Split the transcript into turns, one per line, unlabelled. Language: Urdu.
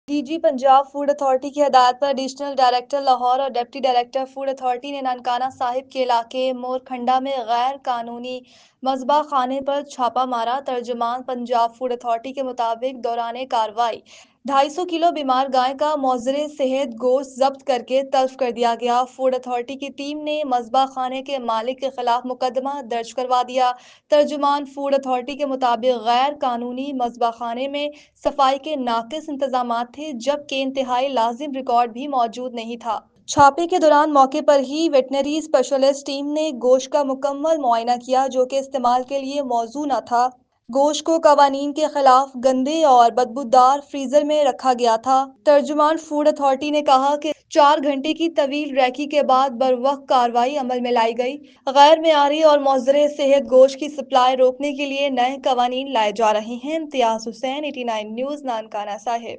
D G Punjab food authority کی ہدایت پر ایڈیشنل ڈائریکٹر لاہور اور ڈپٹی ڈائریکٹر فوڈ اتھارٹی نے ننکانہ صاحب کے علاقے مورکھنڈا میں غیر قانونی مذبح خانے پر چھاپہ مارا۔ ترجمان پنجاب فوڈ اتھارٹی کے مطابق دوران کارروائی 250 کلو بیمار گائے کا مضر صحت گوشت ضبط کرکے تلف کر دیا گیا۔ فوڈ اتھارٹی کی ٹیم نے مذبح خانے کے مالک کے خلاف مقدمہ درج کروا دیا۔ ترجمان فوڈ اتھارٹی کے مطابق غیر قانونی مذبح خانے میں صفائی کے ناقص انتظامات تھے، جبکہ انتہائی لازم ریکارڈ بھی موجود نہیں تھا۔ چھاپے کے دوران موقع پر ہی ویٹرنری اسپیشلسٹ ٹیم نے گوشت کا مکمل معائنہ کیا، جو کہ استعمال کے لیے موزوں نہ تھا۔ گوشت کو قوانین کے خلاف گندے اور بدبودار فریزر میں رکھا گیا تھا۔ ترجمان فوڈ اتھارٹی نے کہا کہ 4 گھنٹے کی طویل ریکی کے بعد بروقت کارروائی عمل میں لائی گئی۔ غیر معیاری اور مضر صحت گوشت کی سپلائی روکنے کے لیے نئے قوانین لائے جا رہے ہیں۔ امتیاز حسین، 89 نیوز، ننکانہ صاحب۔